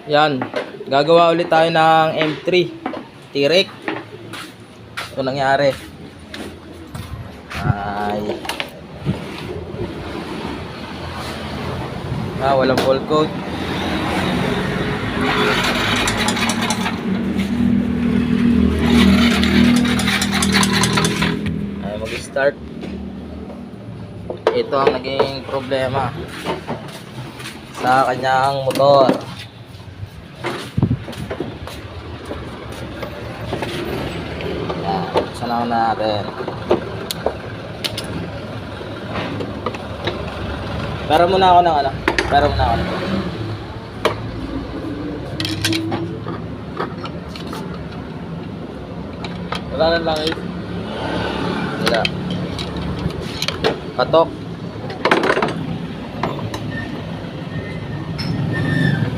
Yan. Gagawa ulit tayo ng M3 T-Rec. Ito nangyari. Walang full coat. Mag-start. Ito ang naging problema sa kanyang motor. Yan, sanaw natin. Pero muna ako ng ano. Wala lang eh. Wala. Patok.